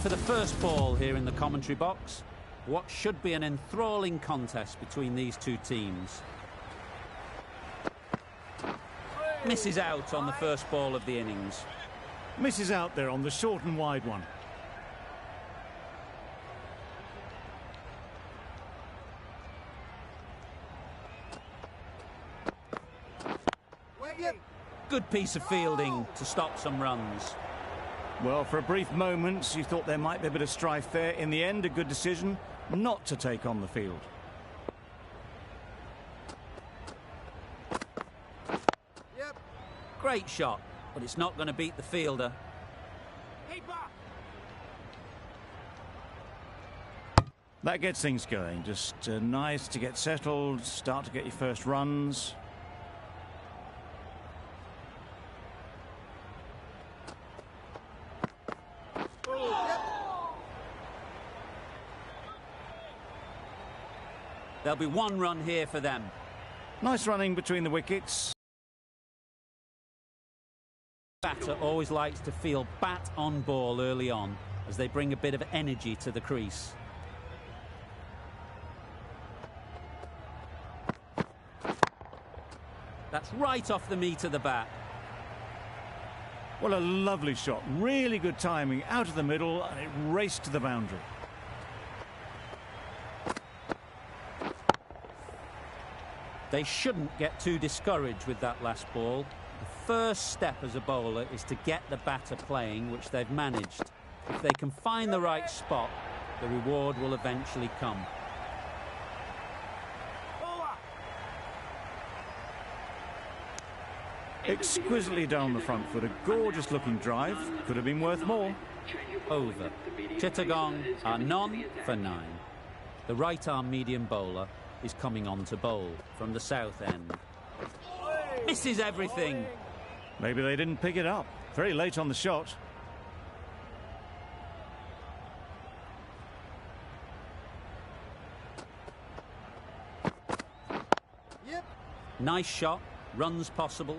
For the first ball here in the commentary box, what should be an enthralling contest between these two teams. Misses out on the first ball of the innings. Misses out there on the short and wide one. Good piece of fielding to stop some runs. Well, for a brief moment, you thought there might be a bit of strife there. In the end, a good decision not to take on the field. Great shot, but it's not going to beat the fielder. That gets things going. Just nice to get settled, start to get your first runs. There'll be one run here for them. Nice running between the wickets. Batter always likes to feel bat on ball early on as they bring a bit of energy to the crease. That's right off the meat of the bat. Well, a lovely shot. Really good timing. Out of the middle, and it raced to the boundary. They shouldn't get too discouraged with that last ball. The first step as a bowler is to get the batter playing, which they've managed. If they can find the right spot, the reward will eventually come. Exquisitely down the front foot. A gorgeous looking drive. Could have been worth more. Over. Chittagong are none for 9. The right-arm medium bowler is coming on to bowl from the south end. Misses everything. Maybe they didn't pick it up. Very late on the shot. Nice shot. Runs possible.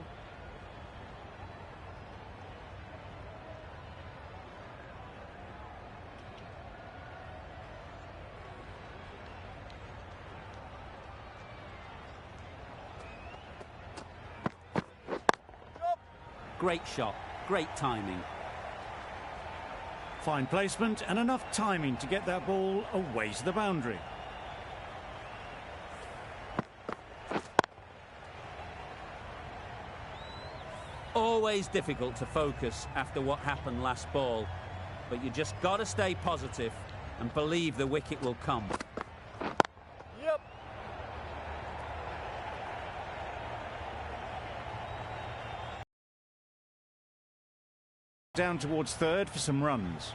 Great shot, great timing. Fine placement and enough timing to get that ball away to the boundary. Always difficult to focus after what happened last ball, but you just got to stay positive and believe the wicket will come. Down towards third for some runs.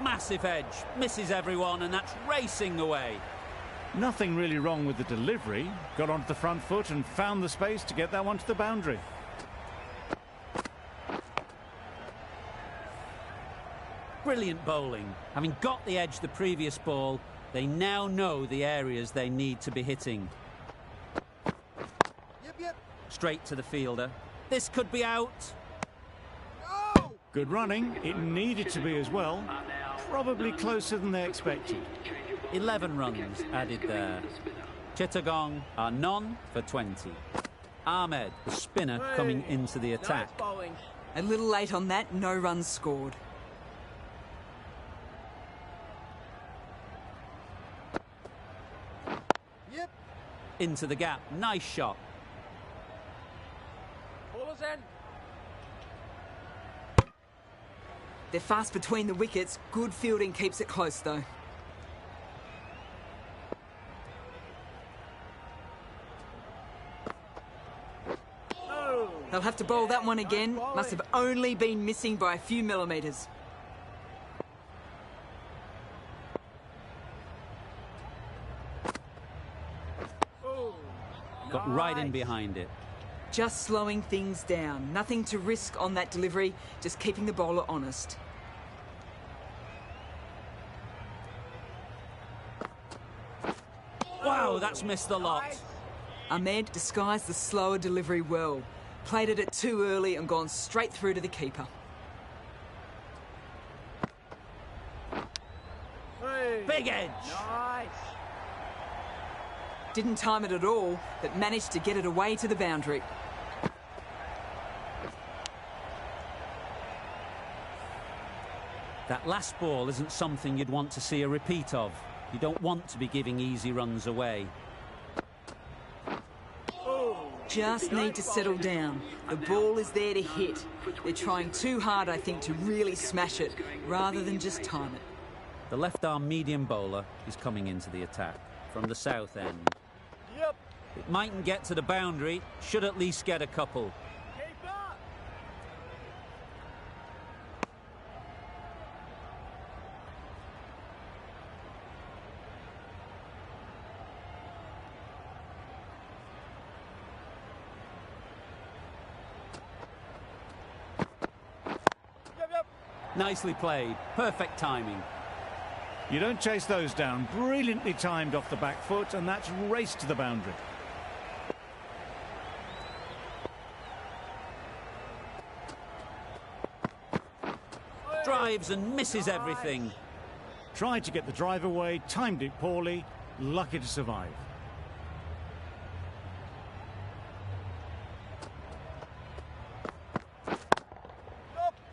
Massive edge, misses everyone, and that's racing away. Nothing really wrong with the delivery. Got onto the front foot and found the space to get that one to the boundary. Brilliant bowling. Having got the edge the previous ball, they now know the areas they need to be hitting. Straight to the fielder. This could be out. Good running. It needed to be as well. Probably closer than they expected. 11 runs added there. Chittagong are none for 20. Ahmed, the spinner, coming into the attack. A little late on that, no runs scored. Into the gap, nice shot. They're fast between the wickets. Good fielding keeps it close though. They'll have to bowl that one again. Must have only been missing by a few millimetres. Got right in behind it. Just slowing things down. Nothing to risk on that delivery. Just keeping the bowler honest. Wow, that's missed the lot. Ahmed disguised the slower delivery well. Played at it too early and gone straight through to the keeper. Big edge. Nice. Didn't time it at all, but managed to get it away to the boundary. That last ball isn't something you'd want to see a repeat of. You don't want to be giving easy runs away. Just need to settle down. The ball is there to hit. They're trying too hard, I think, to really smash it, rather than just time it. The left-arm medium bowler is coming into the attack from the south end. Yep. It mightn't get to the boundary, should at least get a couple. Keep up. Yep. Nicely played, perfect timing. You don't chase those down. Brilliantly timed off the back foot, and that's raced to the boundary. Drives and misses everything. Tried to get the drive away, timed it poorly, lucky to survive.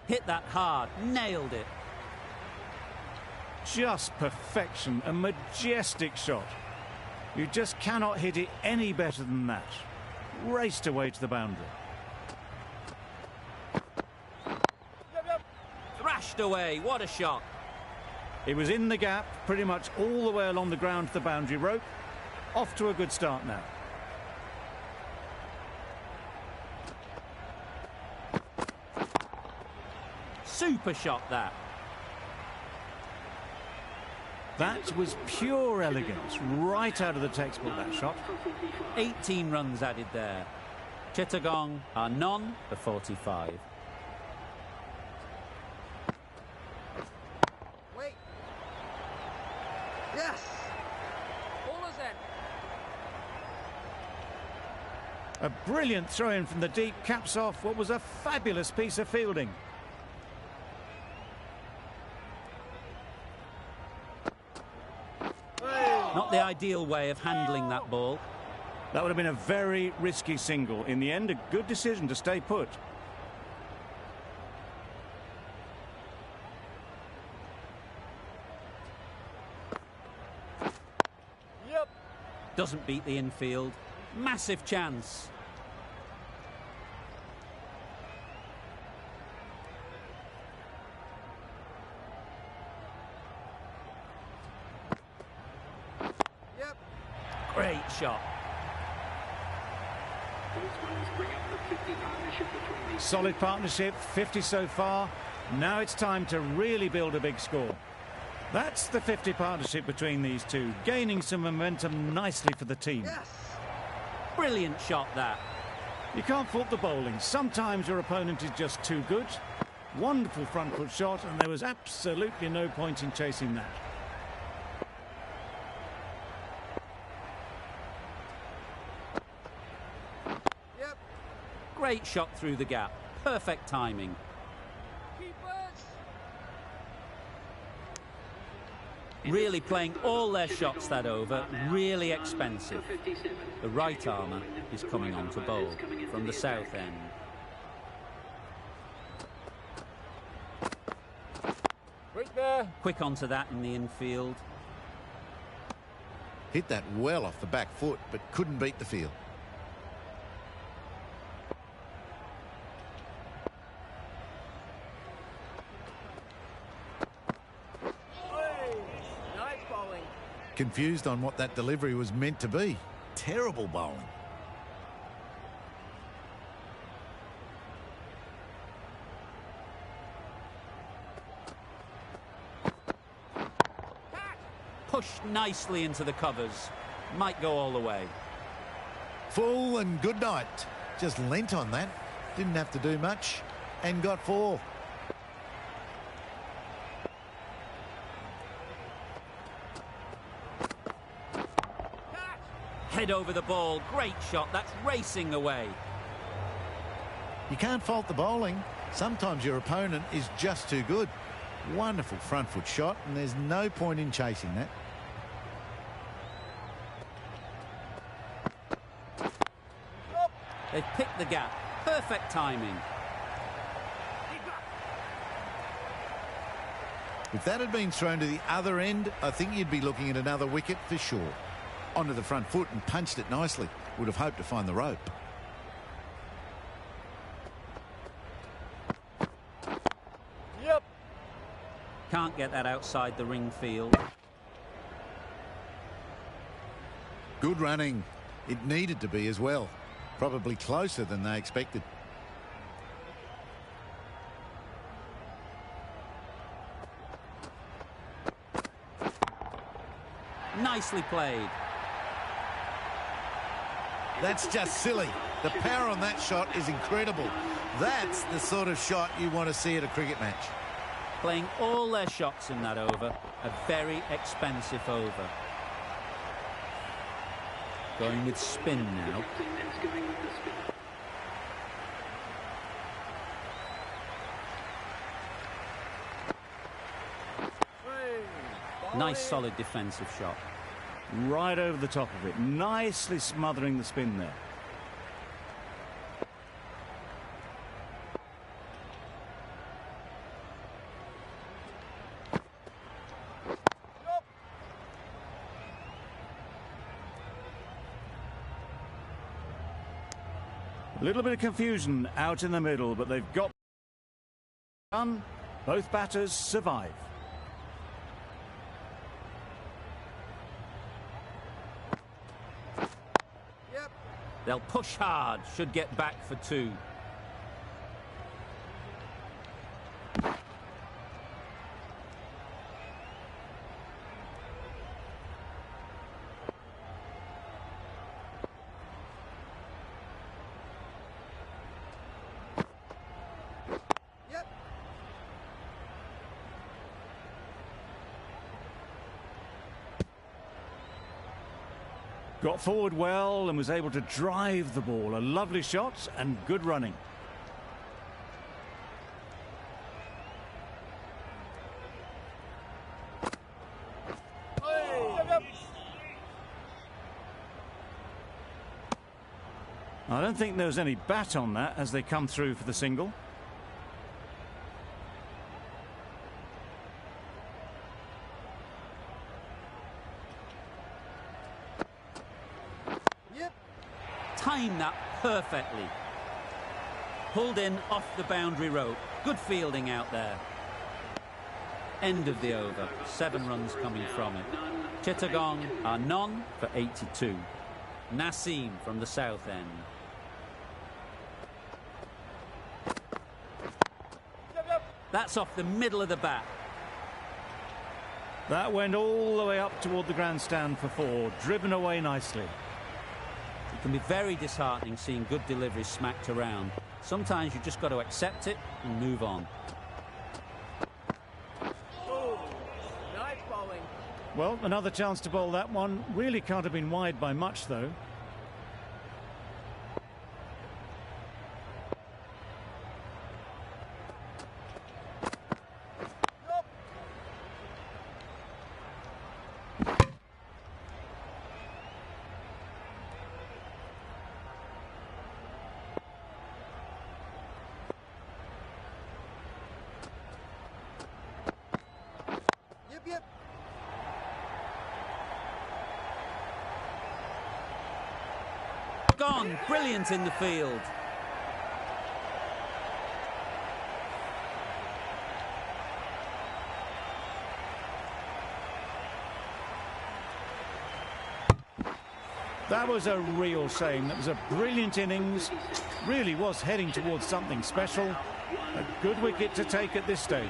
Hit that hard, nailed it. Just perfection, a majestic shot. You just cannot hit it any better than that. Raced away to the boundary. Thrashed away, what a shot. It was in the gap, pretty much all the way along the ground to the boundary rope. Off to a good start now. Super shot that. That was pure elegance, right out of the textbook, that shot. 18 runs added there. Chittagong are none for 45. Wait. Yes. Ball is in. A brilliant throw-in from the deep caps off what was a fabulous piece of fielding. Not the ideal way of handling that ball. That would have been a very risky single. In the end, a good decision to stay put. Yep. Doesn't beat the infield. Massive chance. Yep. Great shot. Solid partnership, 50 so far. Now it's time to really build a big score. That's the 50 partnership between these two, gaining some momentum nicely for the team. Yes. Brilliant shot that. You can't fault the bowling. Sometimes your opponent is just too good. Wonderful front foot shot, and there was absolutely no point in chasing that. Yep. Great shot through the gap. Perfect timing. Keepers. Really playing all their shots that over. Really expensive. The right armour is coming on to bowl from the south end. Right there. Quick onto that in the infield. Hit that well off the back foot, but couldn't beat the field. Nice bowling. Confused on what that delivery was meant to be. Terrible bowling. Pushed nicely into the covers. Might go all the way. Full and good night. Just lent on that. Didn't have to do much and got 4. Head over the ball. Great shot. That's racing away. You can't fault the bowling. Sometimes your opponent is just too good. Wonderful front foot shot, and there's no point in chasing that. They've picked the gap. Perfect timing. If that had been thrown to the other end, I think you'd be looking at another wicket for sure. Onto the front foot and punched it nicely. Would have hoped to find the rope. Yep. Can't get that outside the ring field. Good running. It needed to be as well. Probably closer than they expected. Nicely played. That's just silly. The power on that shot is incredible. That's the sort of shot you want to see at a cricket match. Playing all their shots in that over. A very expensive over. Going with spin now. Nice solid defensive shot. Right over the top of it. Nicely smothering the spin there. A little bit of confusion out in the middle, but they've got done. Both batters survive. They'll push hard. Should get back for 2. Got forward well and was able to drive the ball. A lovely shot and good running. I don't think there was any bat on that as they come through for the single. Timed that perfectly. Pulled in off the boundary rope. Good fielding out there. End of the over. 7 runs coming from it. Chittagong are none for 82. Naseem from the south end. That's off the middle of the bat. That went all the way up toward the grandstand for 4. Driven away nicely. It can be very disheartening seeing good deliveries smacked around. Sometimes you've just got to accept it and move on. Nice bowling. Well, another chance to bowl that one. Really can't have been wide by much, though. Yep. Gone. Brilliant in the field. That was a real shame. That was a brilliant innings. Really was heading towards something special. A good wicket to take at this stage.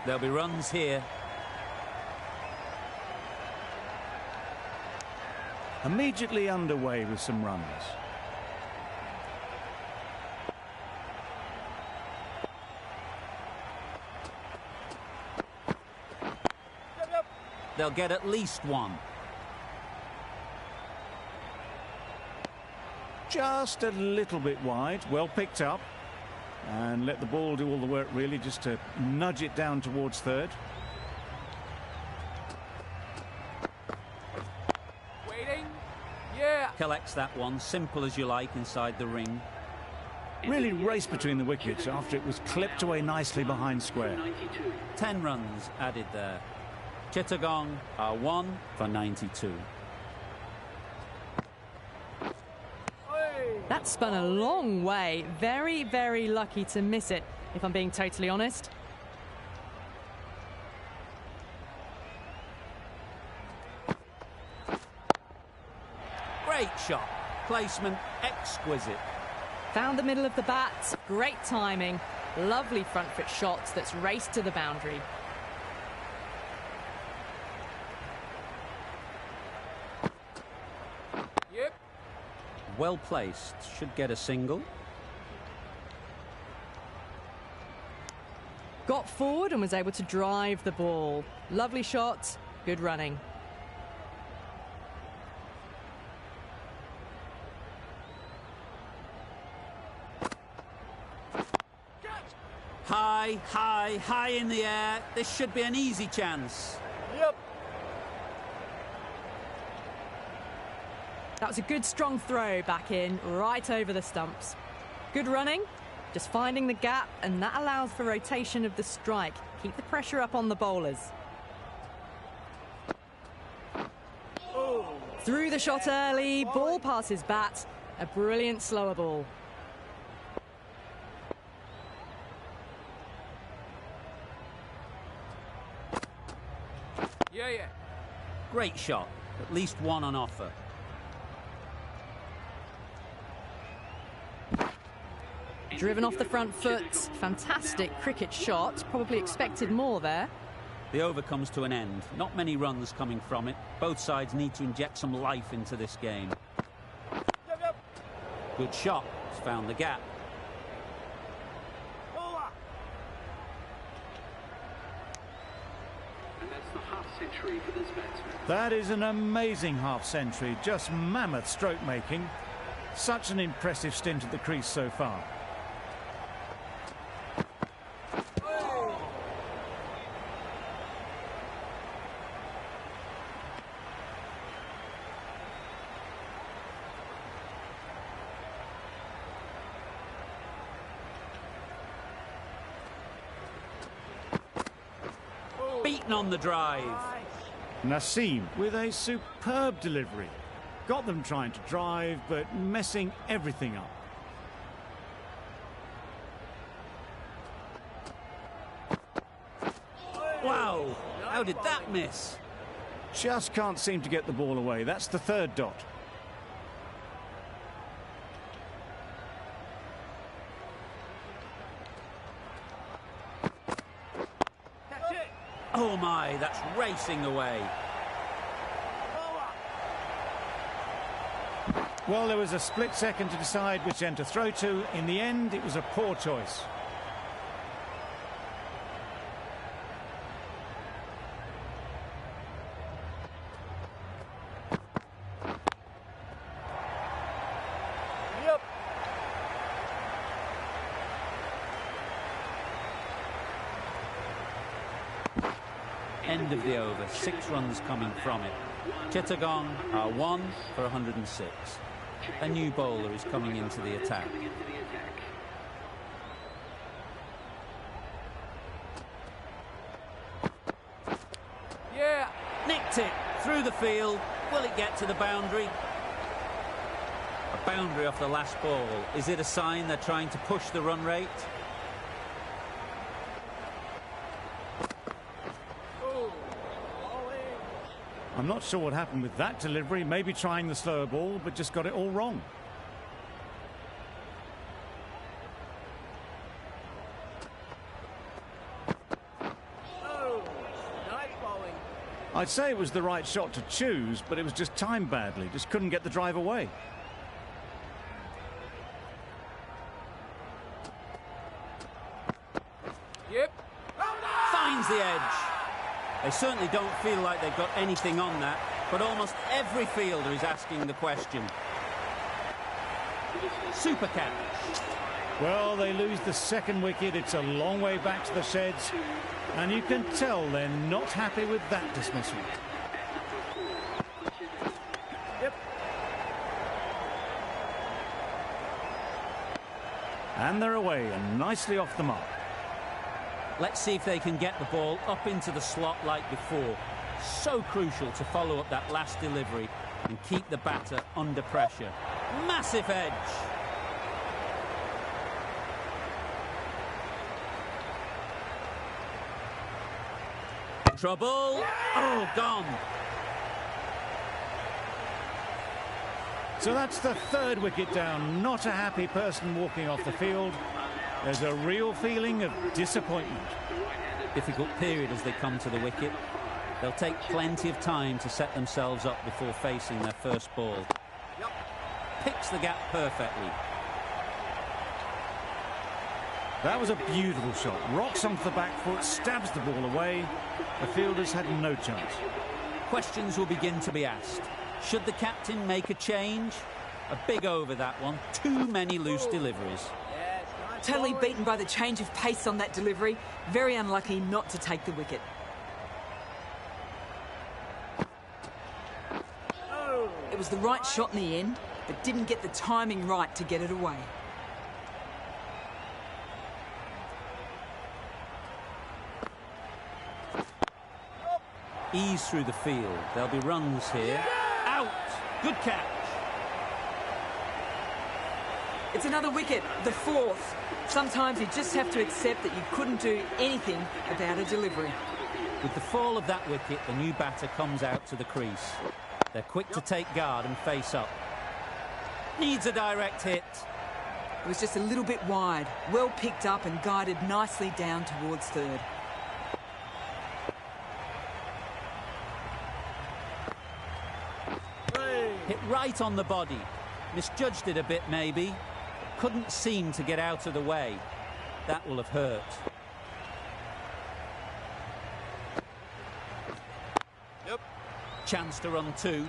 There'll be runs here. Immediately underway with some runs. they'll get at least one. Just a little bit wide, well picked up. And let the ball do all the work, really, just to nudge it down towards third. Waiting. Yeah. Collects that one, simple as you like, inside the ring. Really raced between the wickets after it was clipped away nicely behind square. 10 runs added there. Chittagong are 1 for 92. That spun a long way. Very, very lucky to miss it, if I'm being totally honest. Great shot. Placement exquisite. Found the middle of the bat. Great timing. Lovely front foot shots that's raced to the boundary. Yep. Well placed. Should get a single. Got forward and was able to drive the ball. Lovely shot. Good running. High, high, high in the air. This should be an easy chance. Yep. That was a good strong throw back in, right over the stumps. Good running, just finding the gap, and that allows for rotation of the strike. Keep the pressure up on the bowlers. Through the shot early, ball passes bat. A brilliant slower ball. Yeah. Great shot. At least one on offer. Driven off the front foot. Fantastic cricket shot. Probably expected more there. The over comes to an end. Not many runs coming from it. Both sides need to inject some life into this game. Yep. Good shot. He's found the gap. And that's the half-century for this batsman. That is an amazing half-century. Just mammoth stroke making. Such an impressive stint at the crease so far. Beaten on the drive. Naseem with a superb delivery. Got them trying to drive, but messing everything up. Wow, how did that miss? Just can't seem to get the ball away. That's the third dot. That's it. Oh my, that's racing away. Well, there was a split second to decide which end to throw to. In the end, it was a poor choice. Yep. End of the over. 6 runs coming from it. Chittagong are 1 for 106. A new bowler is coming into the attack. Yeah. Nicked it through the field. Will it get to the boundary? A boundary off the last ball. Is it a sign they're trying to push the run rate? I'm not sure what happened with that delivery. Maybe trying the slower ball, but just got it all wrong. Oh, nice bowling. I'd say it was the right shot to choose, but it was just timed badly. Just couldn't get the drive away. Yep. Finds the edge. They certainly don't feel like they've got anything on that, but almost every fielder is asking the question. Super catch. Well, they lose the second wicket. It's a long way back to the sheds, and you can tell they're not happy with that dismissal. Yep. And they're away and nicely off the mark. Let's see if they can get the ball up into the slot like before. So crucial to follow up that last delivery and keep the batter under pressure. Massive edge. Trouble. Oh, gone. So that's the third wicket down. Not a happy person walking off the field. There's a real feeling of disappointment. Difficult period as they come to the wicket. They'll take plenty of time to set themselves up before facing their first ball. Picks the gap perfectly. That was a beautiful shot. Rocks onto the back foot, stabs the ball away. The fielders had no chance. Questions will begin to be asked. Should the captain make a change? A big over that one. Too many loose deliveries. Totally beaten by the change of pace on that delivery. Very unlucky not to take the wicket. It was the right shot in the end, but didn't get the timing right to get it away. Ease through the field. There'll be runs here. Out! Good catch. It's another wicket, the fourth. Sometimes you just have to accept that you couldn't do anything about a delivery. With the fall of that wicket, the new batter comes out to the crease. They're quick to take guard and face up. Needs a direct hit. It was just a little bit wide, well picked up and guided nicely down towards third. Hit right on the body. Misjudged it a bit, maybe. Couldn't seem to get out of the way. That will have hurt. Yep. Chance to run two.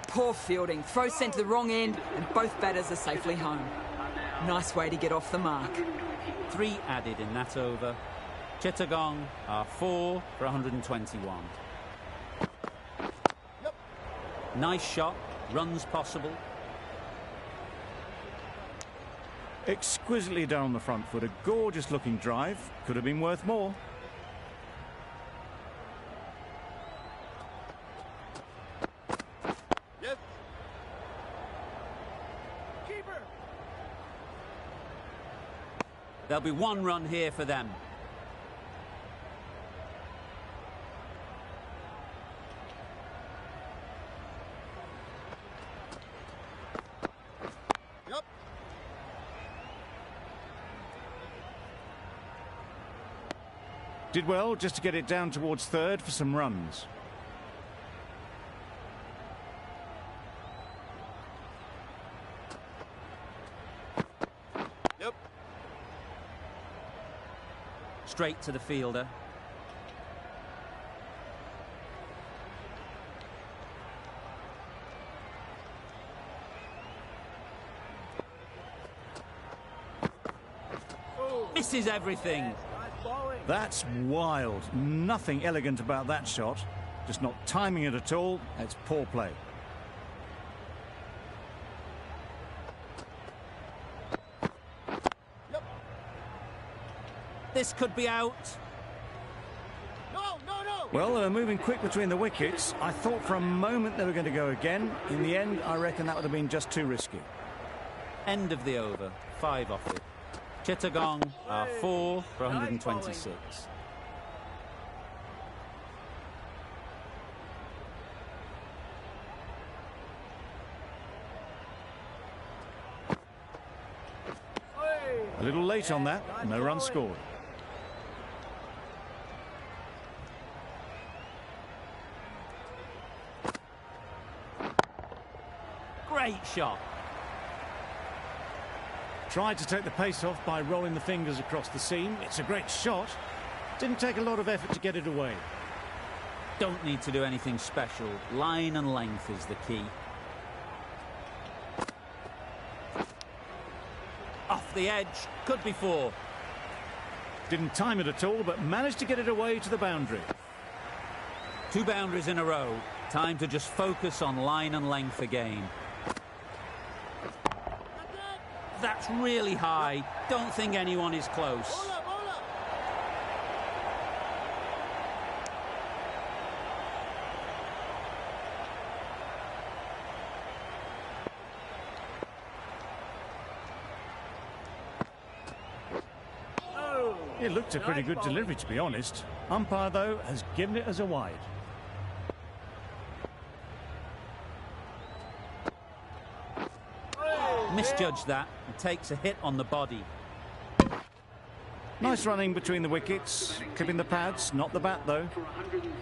Poor fielding, throw sent to the wrong end and both batters are safely home. Nice way to get off the mark. 3 added in that over. Chittagong are 4 for 121. Yep. Nice shot, runs possible. Exquisitely down the front foot, a gorgeous looking drive. Could have been worth more. Yep. Keeper. There'll be 1 run here for them. Yep. Did well just to get it down towards third for some runs. Yep. Straight to the fielder. Misses everything. Nice bowling. That's wild. Nothing elegant about that shot. Just not timing it at all. It's poor play. Yep. This could be out. No, no, no. Well, they were moving quick between the wickets. I thought for a moment they were going to go again. In the end, I reckon that would have been just too risky. End of the over. 5 off it. Chittagong are 4 for 126. A little late on that. No run scored. Great shot. Tried to take the pace off by rolling the fingers across the seam. It's a great shot. Didn't take a lot of effort to get it away. Don't need to do anything special. Line and length is the key. Off the edge. Could be 4. Didn't time it at all, but managed to get it away to the boundary. 2 boundaries in a row. Time to just focus on line and length again. That's really high. Don't think anyone is close. Bola, bola. Oh. It looked a pretty good delivery, to be honest. Umpire, though, has given it as a wide. Misjudged that and takes a hit on the body. Nice running between the wickets. Clipping the pads, not the bat, though.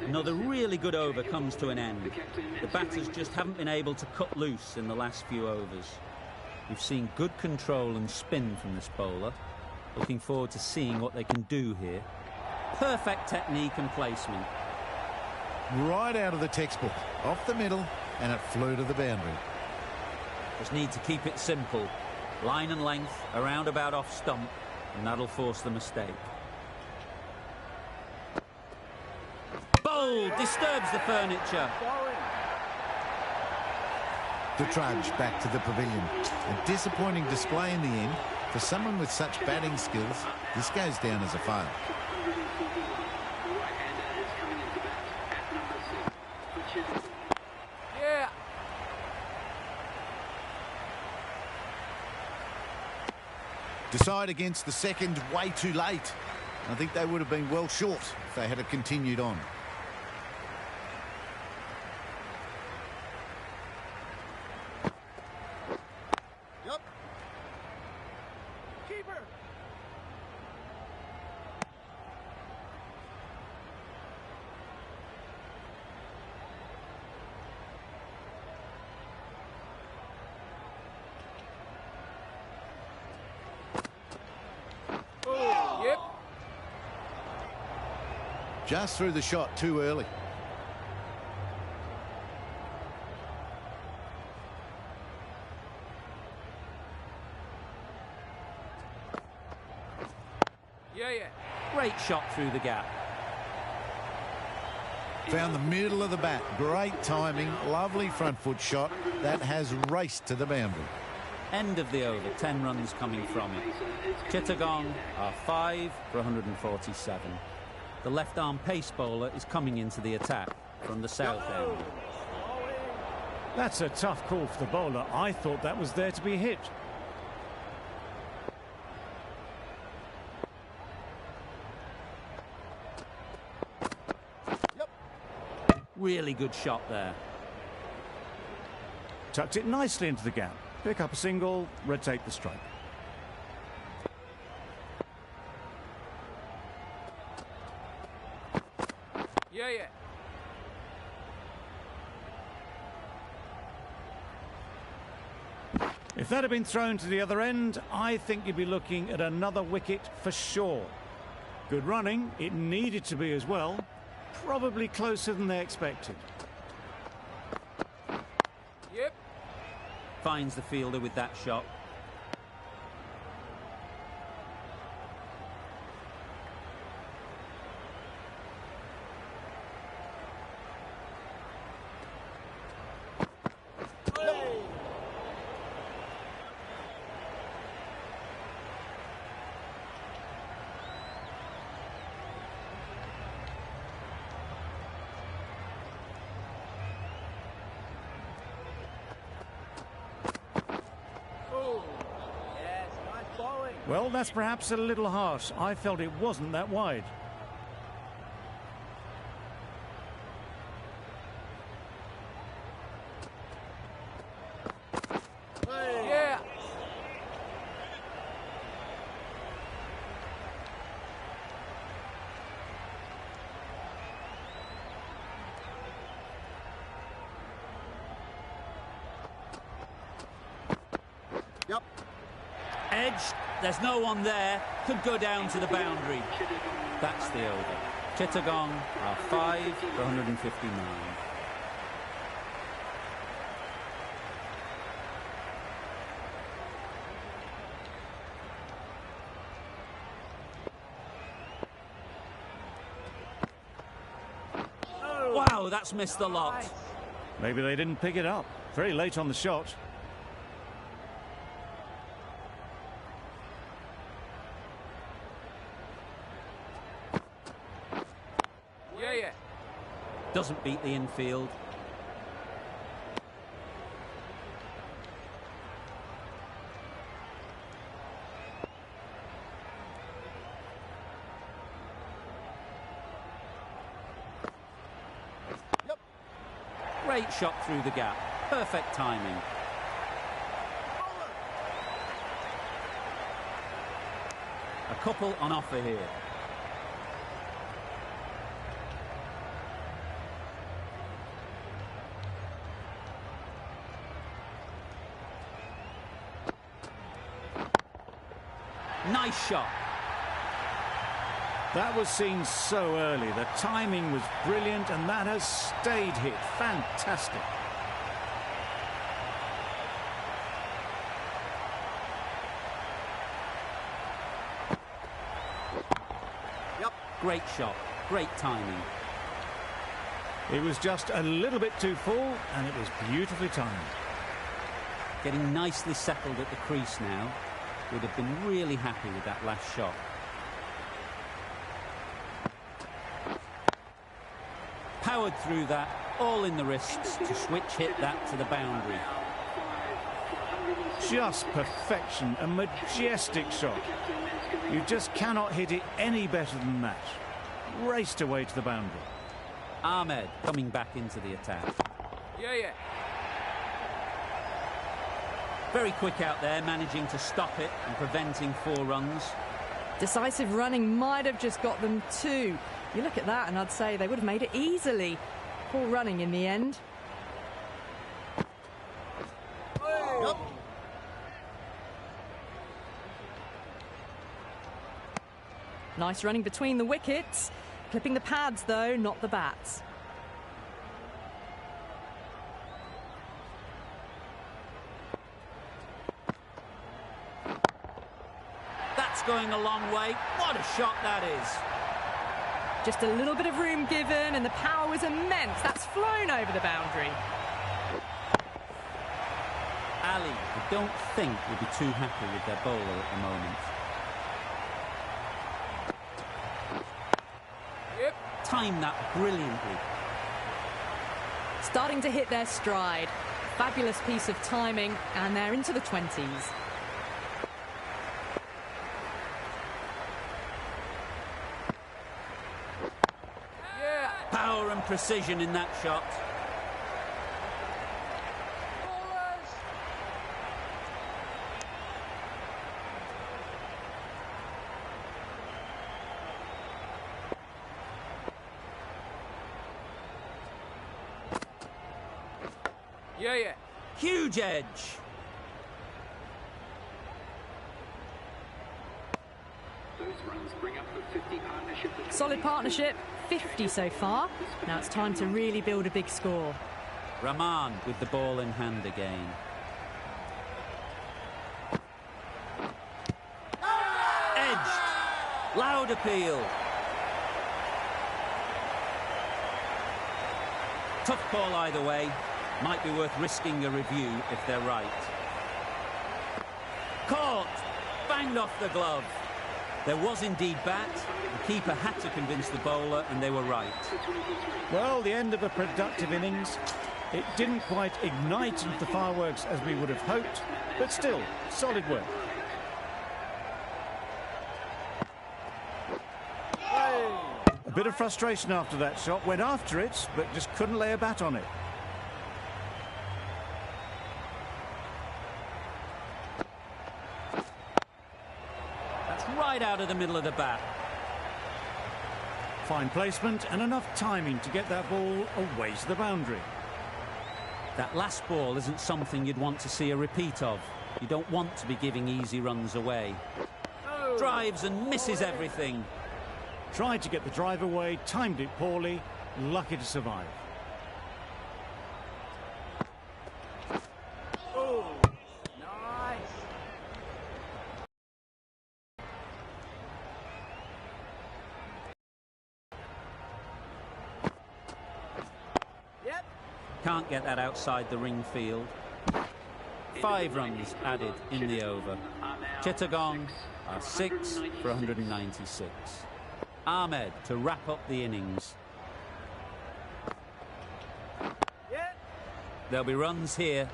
Another really good over comes to an end. The batters just haven't been able to cut loose in the last few overs. We've seen good control and spin from this bowler. Looking forward to seeing what they can do here. Perfect technique and placement. Right out of the textbook. Off the middle, and it flew to the boundary. Just need to keep it simple. Line and length, around about off stump, and that'll force the mistake. Bold! Disturbs the furniture. The trudge back to the pavilion. A disappointing display in the end. For someone with such batting skills, this goes down as a fail. Yeah. Decide against the second way too late. I think they would have been well short if they had continued on. Yep. Keeper. Yep. Just threw the shot too early. Yeah. Great shot through the gap. Found the middle of the bat. Great timing. Lovely front foot shot. That has raced to the boundary. End of the over, 10 runs coming from it. Chittagong are 5 for 147. The left-arm pace bowler is coming into the attack from the south end. That's a tough call for the bowler. I thought that was there to be hit. Really good shot there. Tucked it nicely into the gap. Pick up a single, rotate the strike. Yeah. If that had been thrown to the other end, I think you'd be looking at another wicket for sure. Good running. It needed to be as well. Probably closer than they expected. Yep. Finds the fielder with that shot. Well, that's perhaps a little harsh. I felt it wasn't that wide. Yeah. Yep. Edge, there's no one there. Could go down to the boundary. That's the over. Chittagong are 5 for 159. Wow, that's missed the lot. Maybe they didn't pick it up. Very late on the shot. Doesn't beat the infield. Great shot through the gap. Perfect timing. A couple on offer here. Nice shot. That was seen so early. The timing was brilliant, and that has stayed hit. Fantastic. Great shot. Great timing. It was just a little bit too full, and it was beautifully timed. Getting nicely settled at the crease now. Would have been really happy with that last shot. Powered through that, all in the wrists to switch hit that to the boundary. Just perfection, a majestic shot. You just cannot hit it any better than that. Raced away to the boundary. Ahmed coming back into the attack. Very quick out there, managing to stop it and preventing 4 runs. Decisive running might have just got them 2. You look at that and I'd say they would have made it easily. Poor running in the end. Nice running between the wickets. Clipping the pads though, not the bats. That's going a long way. What a shot that is. Just a little bit of room given and the power was immense. That's flown over the boundary. Ali, I don't think will be too happy with their bowler at the moment. Timed that brilliantly. Starting to hit their stride. Fabulous piece of timing, and they're into the 20s. Power and precision in that shot. Huge edge. Those runs bring up the 50 partnership. Solid partnership, 50 so far. Now it's time to really build a big score. Rahman with the ball in hand again. Edged. Loud appeal. Tough call either way. Might be worth risking a review if they're right. Caught! Banged off the glove. There was indeed bat. The keeper had to convince the bowler, and they were right. Well, the end of a productive innings. It didn't quite ignite into the fireworks as we would have hoped, but still, solid work. A bit of frustration after that shot. Went after it, but just couldn't lay a bat on it. Right out of the middle of the bat. Fine placement and enough timing to get that ball away to the boundary. That last ball isn't something you'd want to see a repeat of. You don't want to be giving easy runs away. Drives and misses everything. Tried to get the drive away, timed it poorly, lucky to survive. Oh, nice. Yep. Can't get that outside the ring field. 5 runs added in the over. Chittagong are 6 for 196. Ahmed to wrap up the innings. Yep. There'll be runs here.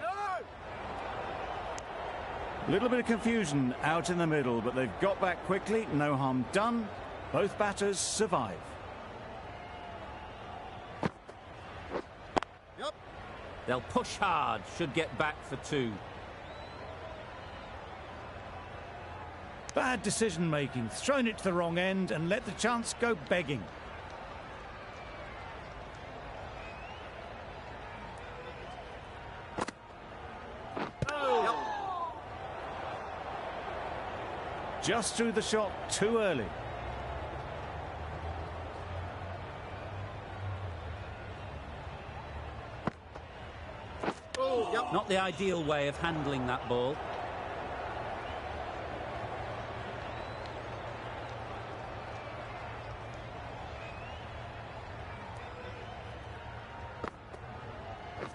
No. A little bit of confusion out in the middle, but they've got back quickly. No harm done. Both batters survive. Yep. They'll push hard, should get back for 2. Bad decision making, thrown it to the wrong end and let the chance go begging. Oh. Just threw the shot too early. Oh, yep. Not the ideal way of handling that ball.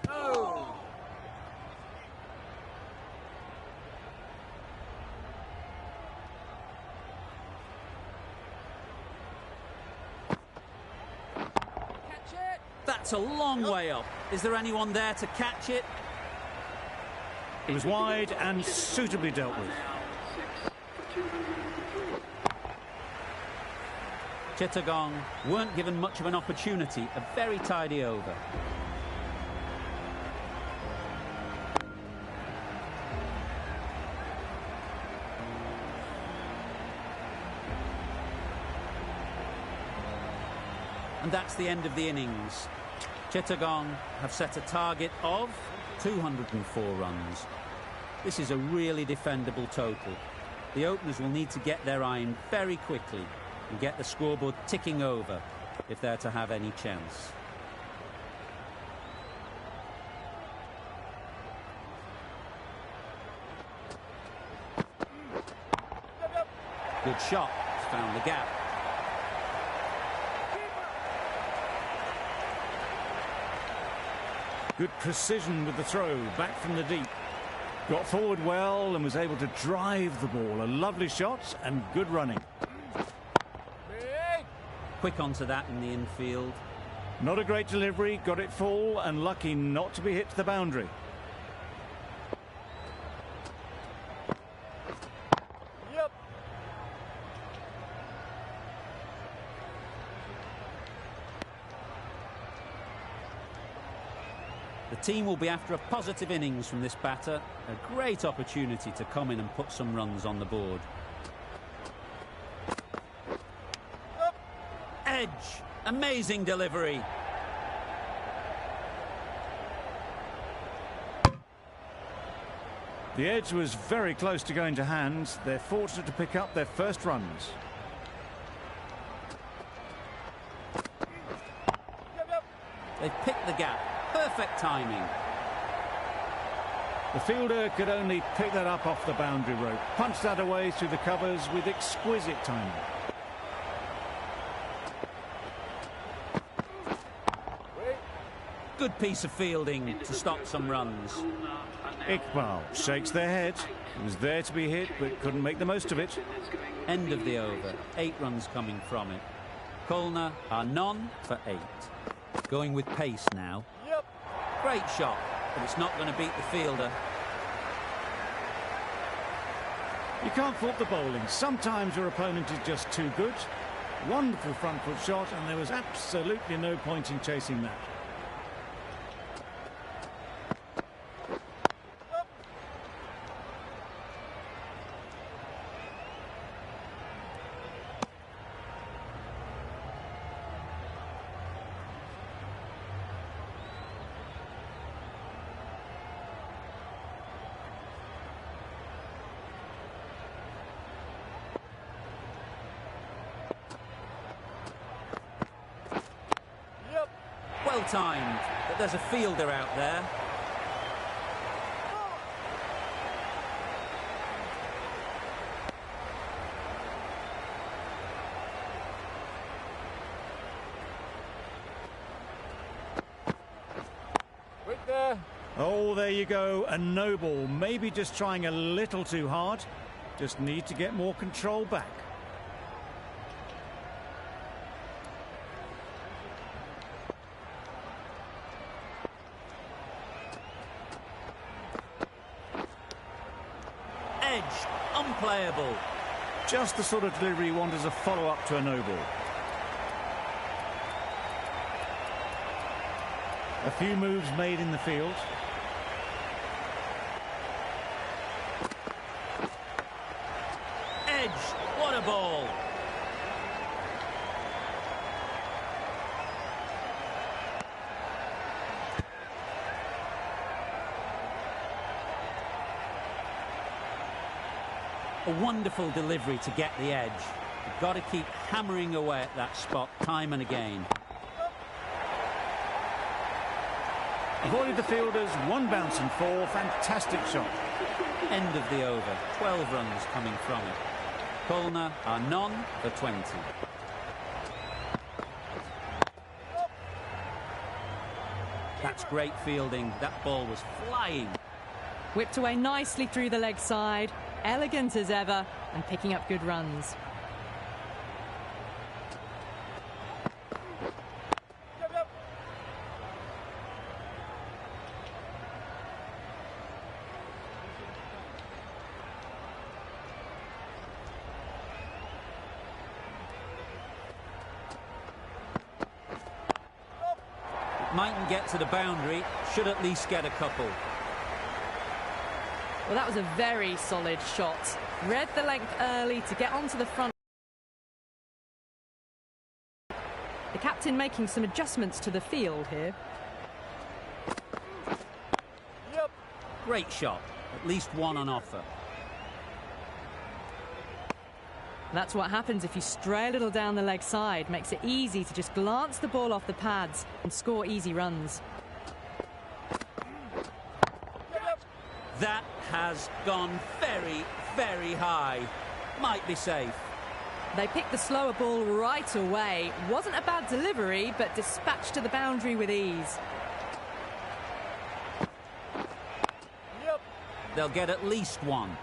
Oh. Catch it. That's a long way up. Is there anyone there to catch it? It was wide and suitably dealt with. Chittagong weren't given much of an opportunity. A very tidy over. And that's the end of the innings. Chittagong have set a target of 204 runs. This is a really defendable total. The openers will need to get their iron very quickly and get the scoreboard ticking over if they're to have any chance. Good shot. It's found the gap. Good precision with the throw, back from the deep. Got forward well and was able to drive the ball. A lovely shot and good running. Big. Quick onto that in the infield. Not a great delivery, got it full and lucky not to be hit to the boundary. Yep. The team will be after a positive innings from this batter. A great opportunity to come in and put some runs on the board. Edge. Amazing delivery. The edge was very close to going to hand. They're fortunate to pick up their first runs. They've picked the gap. Perfect timing. The fielder could only pick that up off the boundary rope. Punched that away through the covers with exquisite timing. Good piece of fielding to stop some runs. Iqbal shakes their head. It was there to be hit, but couldn't make the most of it. End of the over. 8 runs coming from it. Kulna are none for 8. Going with pace now. Yep. Great shot, but it's not going to beat the fielder. You can't fault the bowling. Sometimes your opponent is just too good. Wonderful front foot shot, and there was absolutely no point in chasing that. Well timed, but there's a fielder out there. Right there. Oh, there you go, a no ball. Maybe just trying a little too hard. Just need to get more control back. Edge, unplayable. Just the sort of delivery you want as a follow-up to a no ball. A few moves made in the field. Edge, what a ball. A wonderful delivery to get the edge. You've got to keep hammering away at that spot time and again. Avoided the fielders, one bounce and four. Fantastic shot. End of the over. 12 runs coming from it. Kulna are none for 20. That's great fielding. That ball was flying. Whipped away nicely through the leg side. Elegant as ever and picking up good runs. Mightn't get to the boundary, should at least get a couple. Well, that was a very solid shot. Read the length early to get onto the front. The captain making some adjustments to the field here. Yep. Great shot, at least one on offer. That's what happens if you stray a little down the leg side. Makes it easy to just glance the ball off the pads and score easy runs. That has gone very, very high. Might be safe. They picked the slower ball right away. Wasn't a bad delivery, but dispatched to the boundary with ease. Yep. They'll get at least one.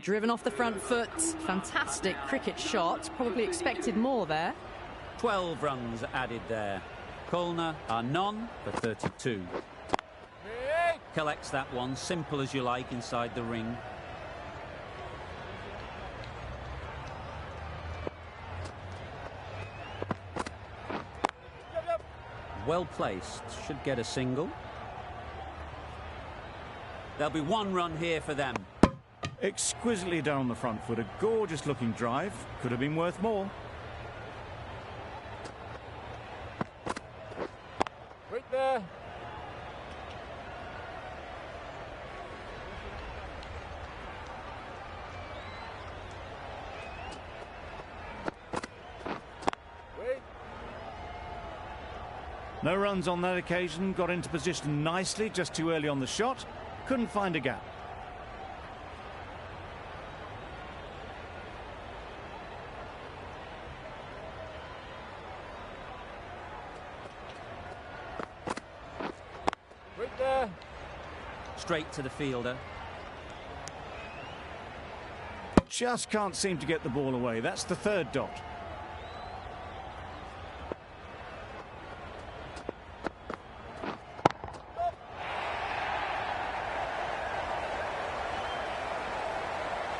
Driven off the front foot. Fantastic cricket shot. Probably expected more there. 12 runs added there. Kulna are none for 32. Collects that one, simple as you like, inside the ring. Well placed, should get a single. There'll be one run here for them. Exquisitely down the front foot, a gorgeous looking drive. Could have been worth more. Right there. Wait. No runs on that occasion. Got into position nicely, just too early on the shot. Couldn't find a gap. Right there. Straight to the fielder. Just can't seem to get the ball away. That's the third dot.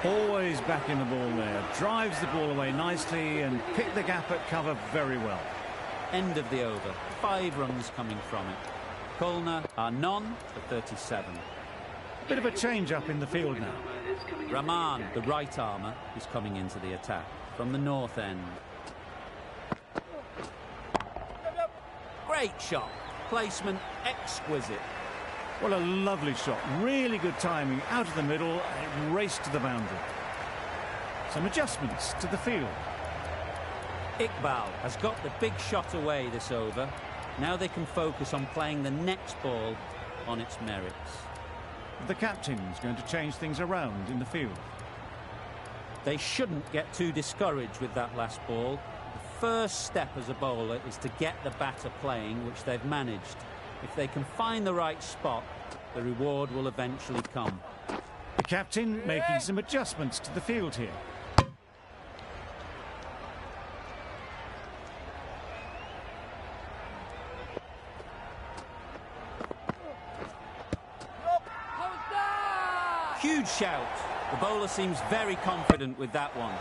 Always back in the ball there. Drives the ball away nicely and picked the gap at cover very well. End of the over. 5 runs coming from it. Kulna are none for 37. Bit of a change up in the field now. Rahman, the right armour, is coming into the attack from the north end. Great shot. Placement exquisite. Well, a lovely shot. Really good timing. Out of the middle, and it raced to the boundary. Some adjustments to the field. Iqbal has got the big shot away this over. Now they can focus on playing the next ball on its merits. The captain's going to change things around in the field. They shouldn't get too discouraged with that last ball. The first step as a bowler is to get the batter playing, which they've managed. If they can find the right spot, the reward will eventually come. The captain making some adjustments to the field here. Huge shout. The bowler seems very confident with that one.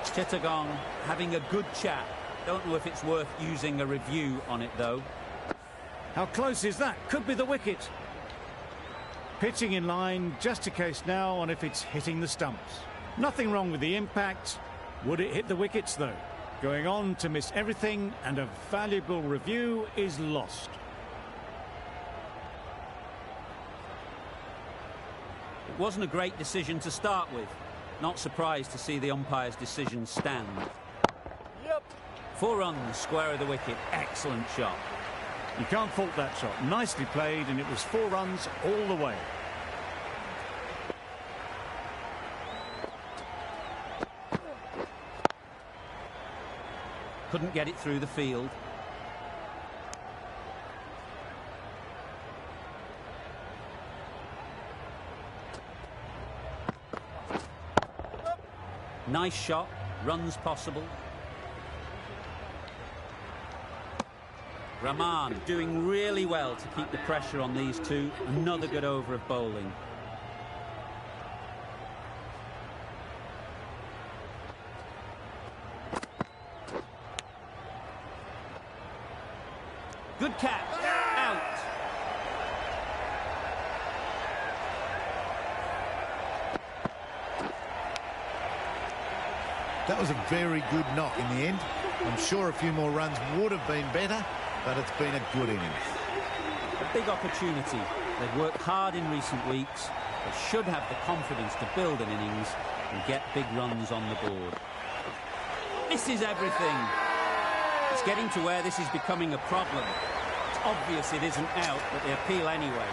Chittagong having a good chat. Don't know if it's worth using a review on it, though. How close is that? Could be the wicket. Pitching in line, just a case now on if it's hitting the stumps. Nothing wrong with the impact. Would it hit the wickets, though? Going on to miss everything, and a valuable review is lost. It wasn't a great decision to start with. Not surprised to see the umpire's decision stand. Yep. 4 runs, square of the wicket. Excellent shot. You can't fault that shot. Nicely played, and it was 4 runs all the way. Couldn't get it through the field. Nice shot, runs possible. Rahman doing really well to keep the pressure on these two. Another good over of bowling. Good catch. Out. That was a very good knock in the end. I'm sure a few more runs would have been better, but it's been a good innings. A big opportunity. They've worked hard in recent weeks. They should have the confidence to build an innings and get big runs on the board. Misses everything. It's getting to where this is becoming a problem. It's obvious it isn't out, but they appeal anyway.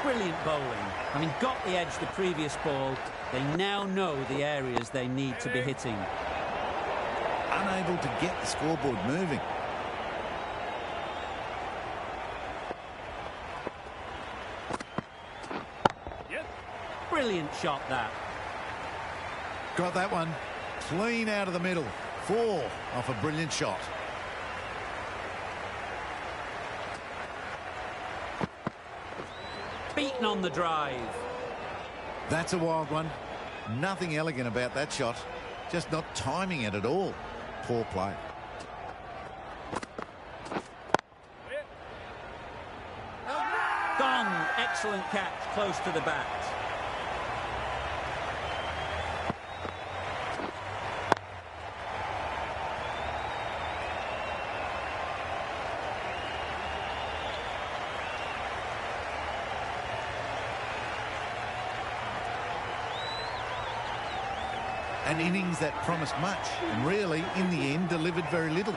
Brilliant bowling. Having got the edge the previous ball, they now know the areas they need to be hitting. Unable to get the scoreboard moving. Brilliant shot, that. Got that one clean out of the middle. 4 off a brilliant shot. Beaten on the drive. That's a wild one. Nothing elegant about that shot. Just not timing it at all. Poor play. Gone. Excellent catch, close to the bat. An innings that promised much and really, in the end, delivered very little.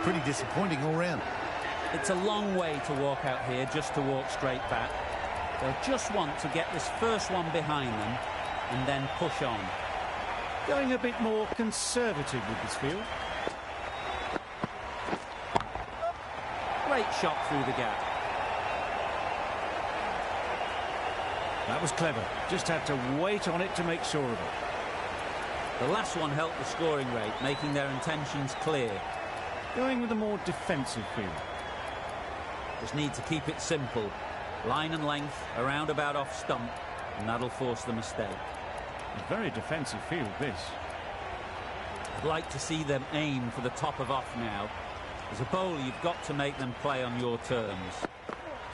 Pretty disappointing all round. It's a long way to walk out here just to walk straight back. They'll just want to get this first one behind them and then push on. Going a bit more conservative with this field. Great shot through the gap. That was clever. Just had to wait on it to make sure of it. The last one helped the scoring rate, making their intentions clear. Going with a more defensive field. Just need to keep it simple. Line and length, around about off stump, and that'll force the mistake. A very defensive field, this. I'd like to see them aim for the top of off now. As a bowler, you've got to make them play on your terms.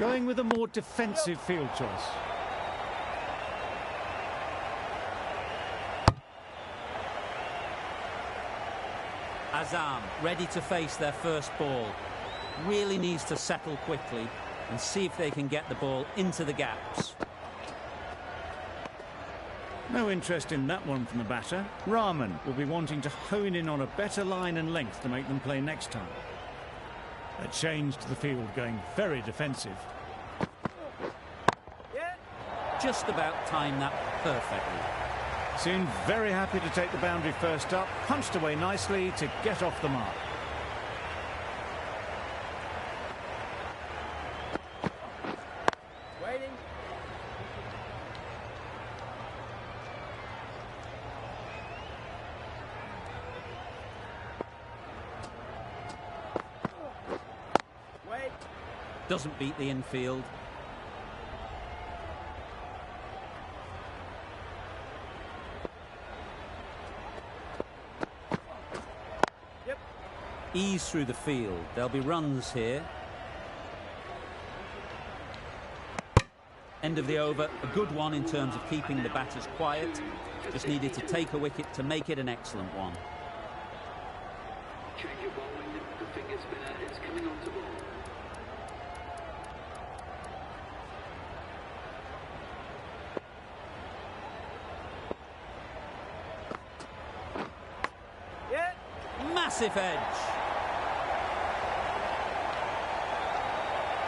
Going with a more defensive field choice. Azam, ready to face their first ball. Really needs to settle quickly and see if they can get the ball into the gaps. No interest in that one from the batter. Rahman will be wanting to hone in on a better line and length to make them play next time. A change to the field going very defensive. Just about timed that perfectly. Seemed very happy to take the boundary first up, punched away nicely to get off the mark. Waiting. Wait. Doesn't beat the infield. Ease through the field. There'll be runs here. End of the over. A good one in terms of keeping the batters quiet. Just needed to take a wicket to make it an excellent one. Change of bowling. The finger spinner is coming on to ball. Massive edge.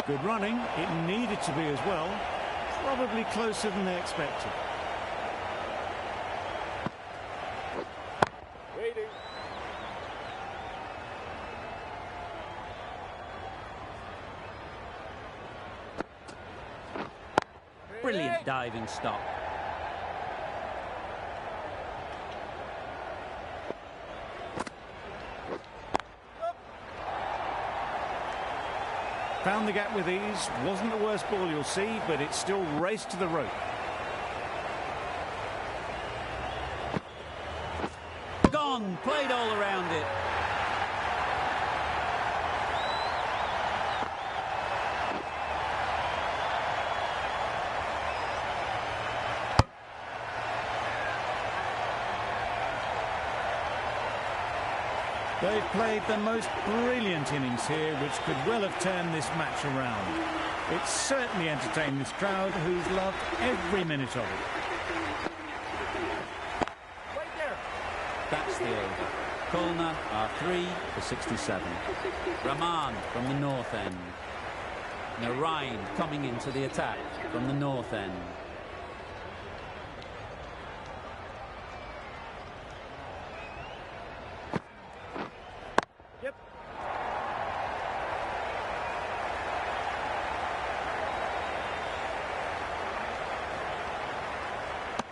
Good running. It needed to be as well. Probably closer than they expected. Waiting. Brilliant diving stop. Found the gap with ease. Wasn't the worst ball you'll see, but it still raced to the rope. Gone. Played all around it. They've played the most brilliant innings here, which could well have turned this match around. It certainly entertained this crowd, who's loved every minute of it. Wait there. That's the over. Kulna are 3 for 67. Rahman from the north end. Narain coming into the attack from the north end.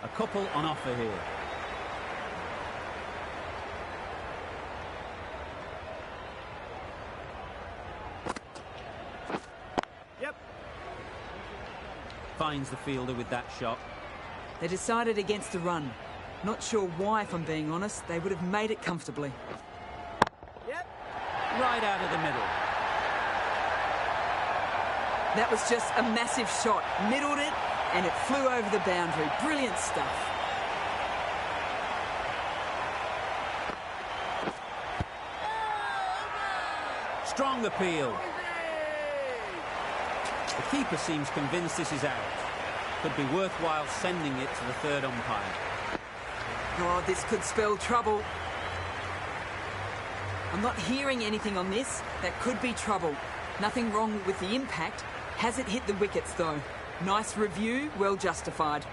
A couple on offer here. Yep. Finds the fielder with that shot. They decided against the run. Not sure why, if I'm being honest. They would have made it comfortably. Yep. Right out of the middle. That was just a massive shot. Middled it, and it flew over the boundary. Brilliant stuff. Strong appeal. The keeper seems convinced this is out. Could be worthwhile sending it to the third umpire. Oh, this could spell trouble. I'm not hearing anything on this. That could be trouble. Nothing wrong with the impact. Has it hit the wickets, though? Nice review, well justified.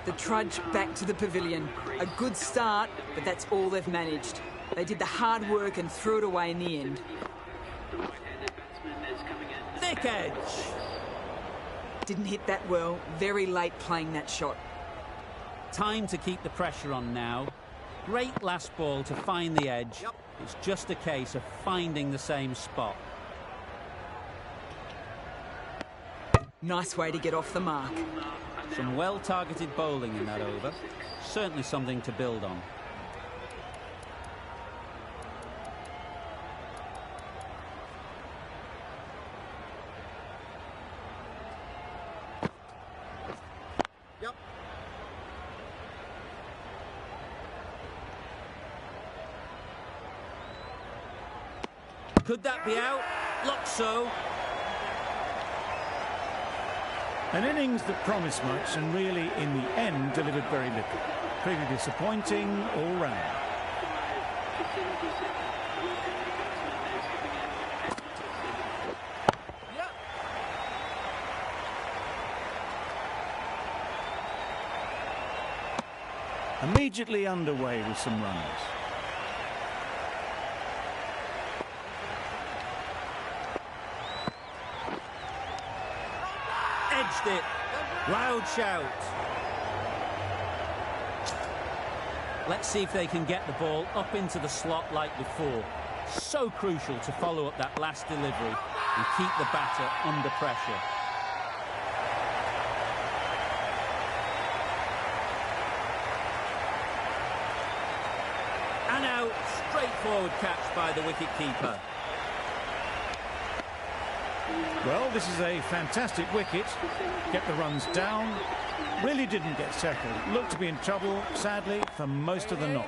The trudge back to the pavilion. A good start, but that's all they've managed. They did the hard work and threw it away in the end. Thick edge. Didn't hit that well. Very late playing that shot. Time to keep the pressure on now. Great last ball to find the edge. It's just a case of finding the same spot. Nice way to get off the mark. Some well-targeted bowling in that over. Certainly something to build on. Yep. Could that be out? Looks so. An innings that promised much and really, in the end, delivered very little. Pretty disappointing all round. Immediately underway with some runners. Edged it. Loud shout. Let's see if they can get the ball up into the slot like before. So crucial to follow up that last delivery and keep the batter under pressure. And out. Straightforward catch by the wicket-keeper. Well, this is a fantastic wicket. Get the runs down. Really didn't get settled. Looked to be in trouble, sadly, for most of the knock.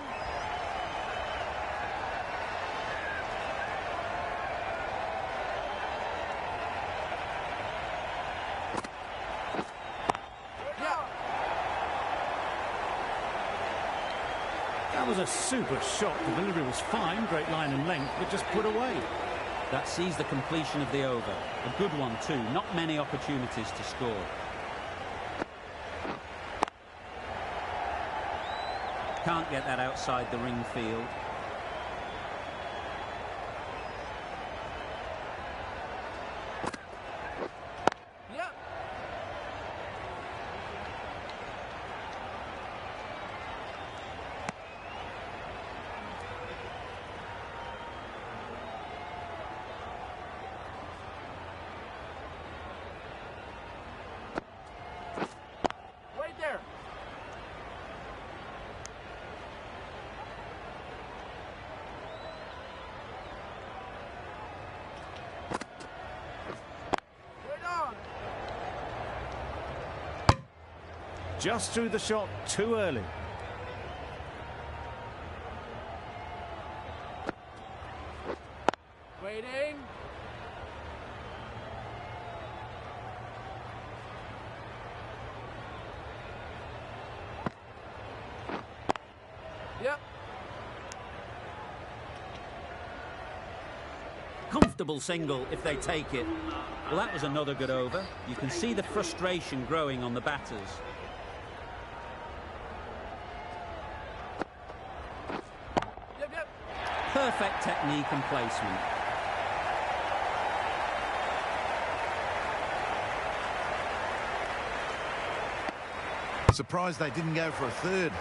That was a super shot. The delivery was fine, great line and length, but just put away. That sees the completion of the over. A good one too. Not many opportunities to score. Can't get that outside the ring field. Just threw the shot too early. Waiting. Yep. Comfortable single if they take it. Well, that was another good over. You can see the frustration growing on the batters. Perfect technique and placement. Surprised they didn't go for a third.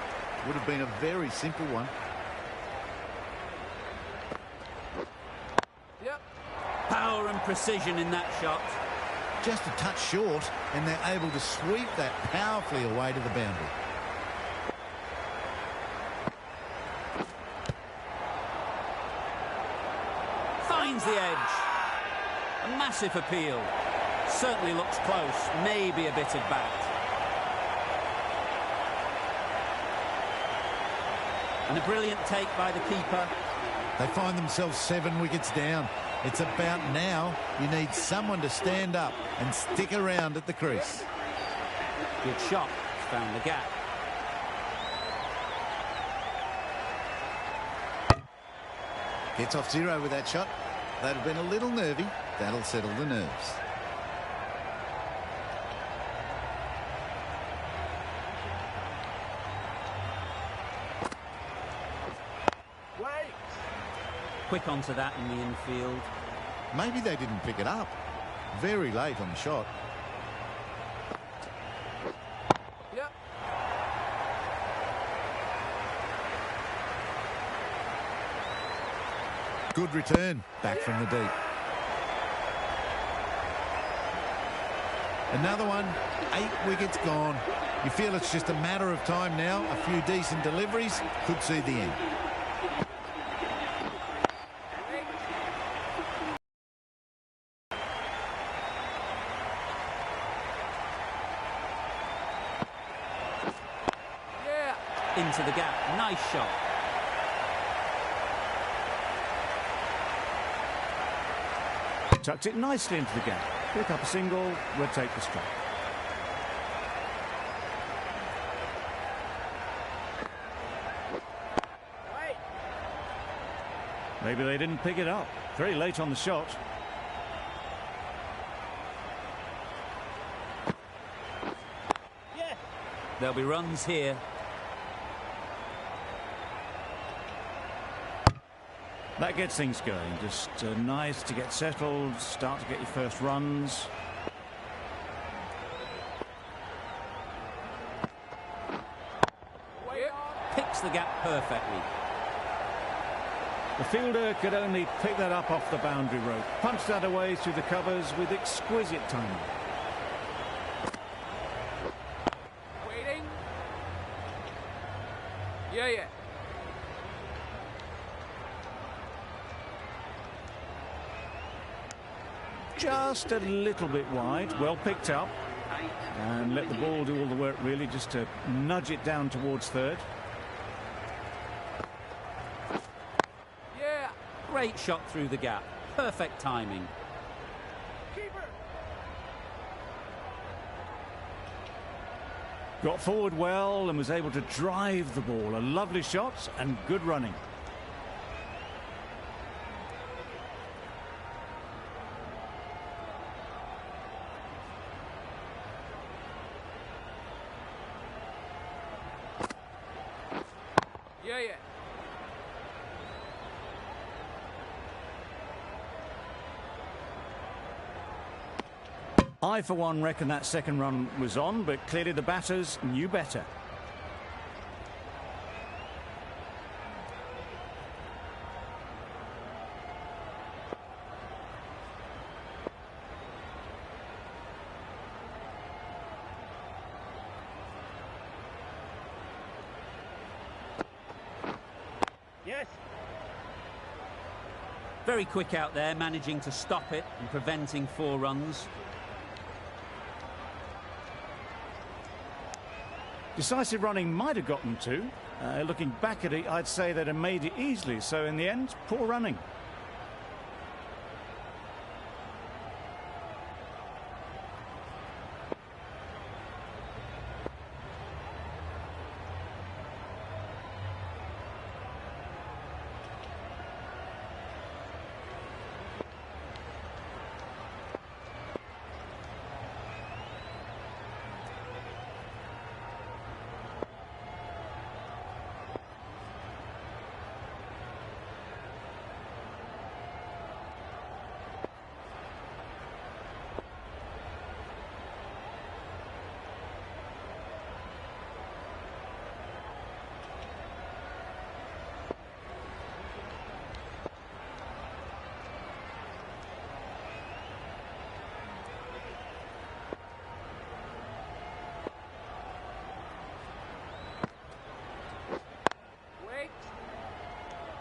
Would have been a very simple one. Yep. Power and precision in that shot. Just a touch short, and they're able to sweep that powerfully away to the boundary. Finds the edge. A massive appeal. Certainly looks close. Maybe a bit of bat. And a brilliant take by the keeper. They find themselves 7 wickets down. It's about now. You need someone to stand up and stick around at the crease. Good shot. Found the gap. Gets off 0 with that shot. They'd have been a little nervy. That'll settle the nerves. Wait. Quick onto that in the infield. Maybe they didn't pick it up. Very late on the shot. Yep. Good return. Back from the deep. Another one. 8 wickets gone. You feel it's just a matter of time now. A few decent deliveries could see the end. Into the gap. Nice shot. Tucked it nicely into the gap. Pick up a single, we'll take the strike. Maybe they didn't pick it up. Very late on the shot. There'll be runs here. That gets things going. Just nice to get settled, start to get your first runs. Picks the gap perfectly. The fielder could only pick that up off the boundary rope. Punched that away through the covers with exquisite timing. Waiting. Yeah. Just a little bit wide. Well picked up. And let the ball do all the work, really, just to nudge it down towards third. Yeah. Great shot through the gap. Perfect timing. Keeper. Got forward well and was able to drive the ball. A lovely shot and good running. Yeah. I, for one, reckon that second run was on, but clearly the batters knew better. Yes. Very quick out there, managing to stop it and preventing 4 runs. Decisive running might have gotten 2. Looking back at it, I'd say they'd have made it easily. So in the end, poor running.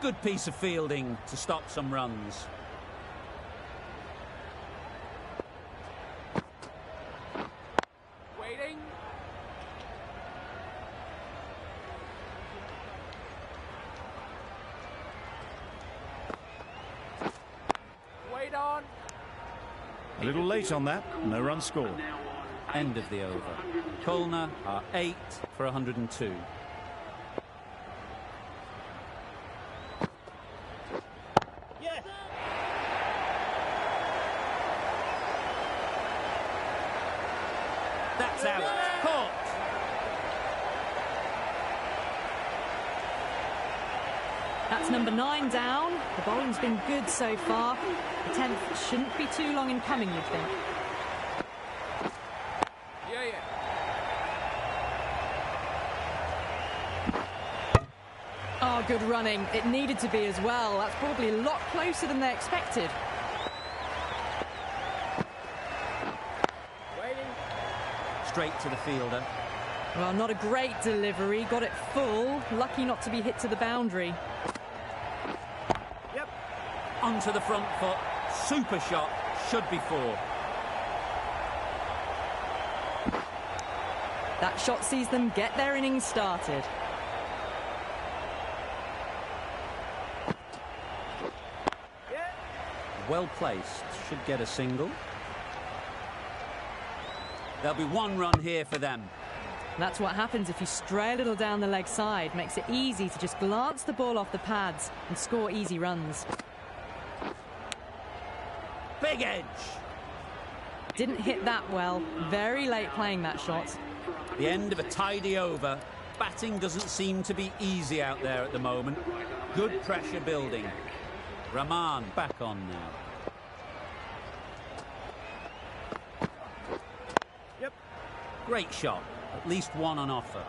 Good piece of fielding to stop some runs. Waiting. Wait on. A little late on that. No run scored. End of the over. Kulna are 8 for 102. That's out. Caught. That's number 9 down. The bowling's been good so far. The 10th shouldn't be too long in coming, you'd think. Yeah. Oh, good running. It needed to be as well. That's probably a lot closer than they expected. Straight to the fielder. Well, not a great delivery. Got it full. Lucky not to be hit to the boundary. Yep. Onto the front foot. Super shot. Should be 4. That shot sees them get their innings started. Well placed. Should get a single. There'll be 1 run here for them. That's what happens if you stray a little down the leg side. Makes it easy to just glance the ball off the pads and score easy runs. Big edge. Didn't hit that well. Very late playing that shot. The end of a tidy over. Batting doesn't seem to be easy out there at the moment. Good pressure building. Rahman back on now. Yep. Great shot. At least one on offer.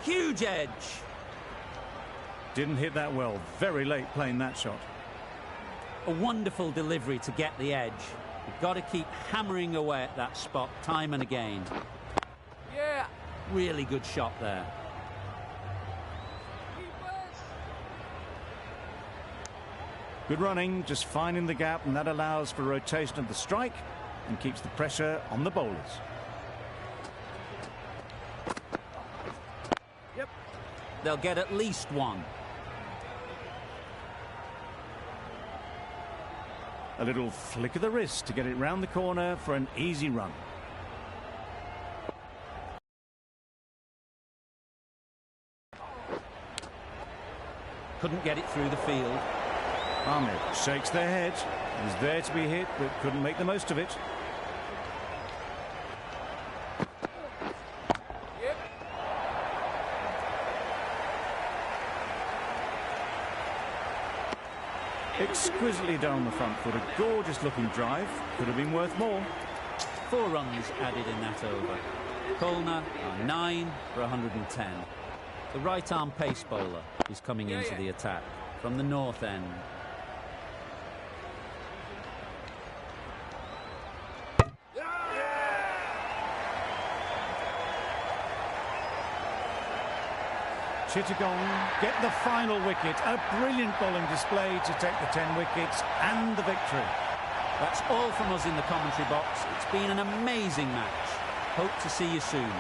Huge edge. Didn't hit that well. Very late playing that shot. A wonderful delivery to get the edge. You've got to keep hammering away at that spot time and again. Yeah. Really good shot there. Good running, just finding the gap, and that allows for rotation of the strike and keeps the pressure on the bowlers. Yep. They'll get at least one. A little flick of the wrist to get it round the corner for an easy run. Couldn't get it through the field. Ahmed shakes their head. It was there to be hit, but couldn't make the most of it. Yep. Exquisitely down the front foot. A gorgeous looking drive. Could have been worth more. 4 runs added in that over. Kulna are 9 for 110. The right-arm pace bowler is coming into the attack from the north end. Chittagong get the final wicket. A brilliant bowling display to take the 10 wickets and the victory. That's all from us in the commentary box. It's been an amazing match. Hope to see you soon.